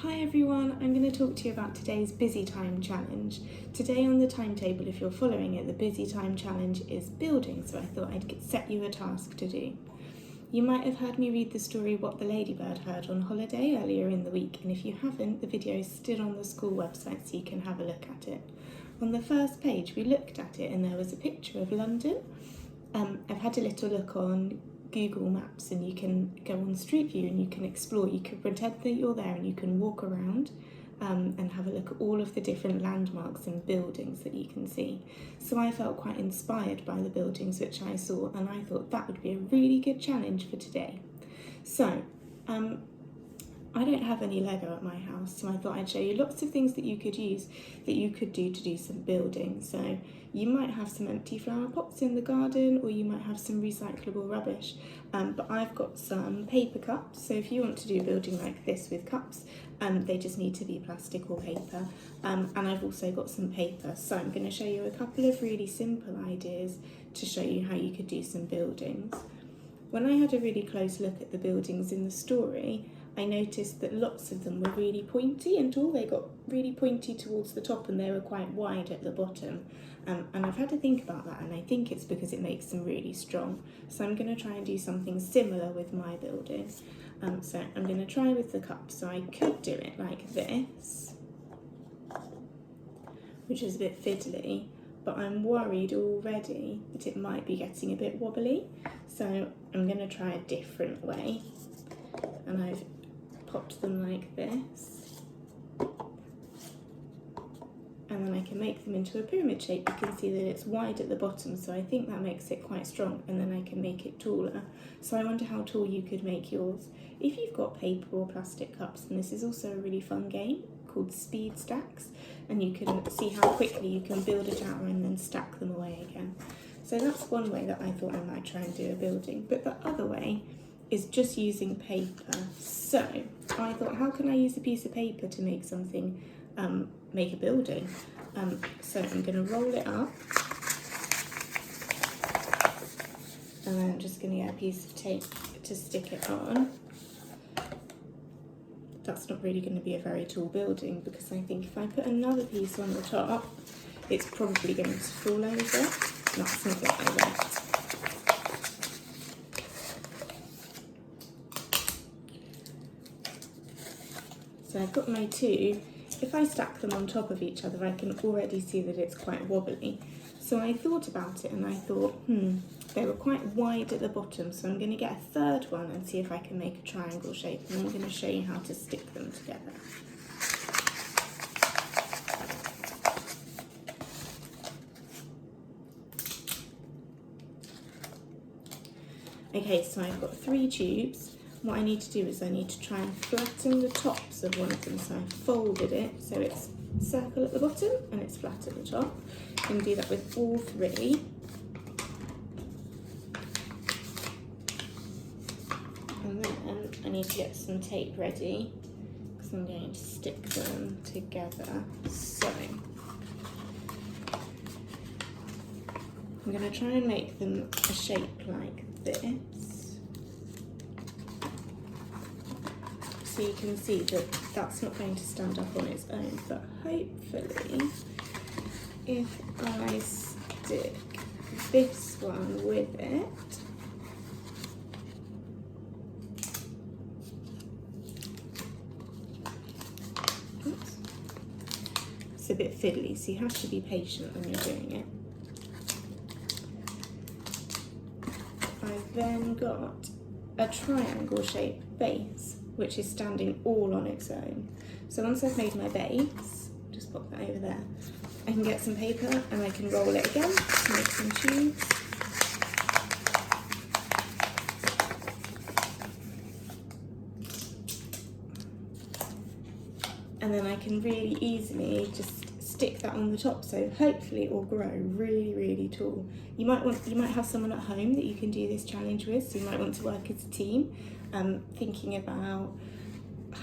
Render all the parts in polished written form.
Hi everyone, I'm going to talk to you about today's Busy Time Challenge. Today on the timetable, if you're following it, the Busy Time Challenge is building, so I thought I'd set you a task to do. You might have heard me read the story What the Ladybird Heard on holiday earlier in the week, and if you haven't, the video is still on the school website so you can have a look at it. On the first page we looked at it and there was a picture of London. I've had a little look on Google Maps and you can go on Street View and you can explore. You can pretend that you're there and you can walk around and have a look at all of the different landmarks and buildings that you can see. So I felt quite inspired by the buildings which I saw, and I thought that would be a really good challenge for today. So I don't have any Lego at my house, so I thought I'd show you lots of things that you could use, that you could do to do some building. So you might have some empty flower pots in the garden, or you might have some recyclable rubbish. But I've got some paper cups, so if you want to do building like this with cups, they just need to be plastic or paper. And I've also got some paper, so I'm going to show you a couple of really simple ideas to show you how you could do some buildings. When I had a really close look at the buildings in the story, I noticed that lots of them were really pointy and tall. They got really pointy towards the top and they were quite wide at the bottom. And I've had to think about that, and I think it's because it makes them really strong. So I'm going to try and do something similar with my building. So I'm going to try with the cup. So I could do it like this, which is a bit fiddly, but I'm worried already that it might be getting a bit wobbly. So I'm going to try a different way. And I've popped them like this, and then I can make them into a pyramid shape. You can see that it's wide at the bottom, so I think that makes it quite strong, and then I can make it taller. So I wonder how tall you could make yours. If you've got paper or plastic cups, and this is also a really fun game called Speed Stacks, and you can see how quickly you can build a tower and then stack them away again. So that's one way that I thought I might try and do a building, but the other way is just using paper. So I thought, how can I use a piece of paper to make something, make a building? So I'm going to roll it up, and then I'm just going to get a piece of tape to stick it on. That's not really going to be a very tall building, because I think if I put another piece on the top, it's probably going to fall over. That's not what I want. So I've got my two. If I stack them on top of each other, I can already see that it's quite wobbly. So I thought about it and I thought, they were quite wide at the bottom, so I'm going to get a third one and see if I can make a triangle shape, and I'm going to show you how to stick them together. Okay, so I've got 3 tubes. What I need to do is I need to try and flatten the tops of one of them. So I folded it so it's circle at the bottom and it's flat at the top. I'm going to do that with all 3. And then I need to get some tape ready, because I'm going to stick them together. So I'm going to try and make them a shape like this. So you can see that that's not going to stand up on its own, but hopefully if I stick this one with it, oops, it's a bit fiddly, so you have to be patient when you're doing it. I've then got a triangle shaped base, which is standing all on its own. So once I've made my base, just pop that over there, I can get some paper and I can roll it again to make some tubes. And then I can really easily just stick that on the top, so hopefully it will grow really, really tall. You might have someone at home that you can do this challenge with, so you might want to work as a team, thinking about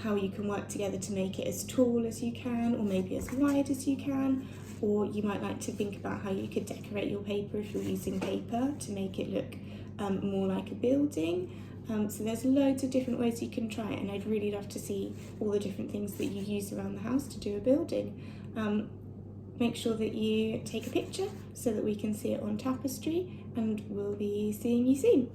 how you can work together to make it as tall as you can, or maybe as wide as you can, or you might like to think about how you could decorate your paper if you're using paper to make it look more like a building. So there's loads of different ways you can try it, and I'd really love to see all the different things that you use around the house to do a building. Make sure that you take a picture so that we can see it on Tapestry, and we'll be seeing you soon.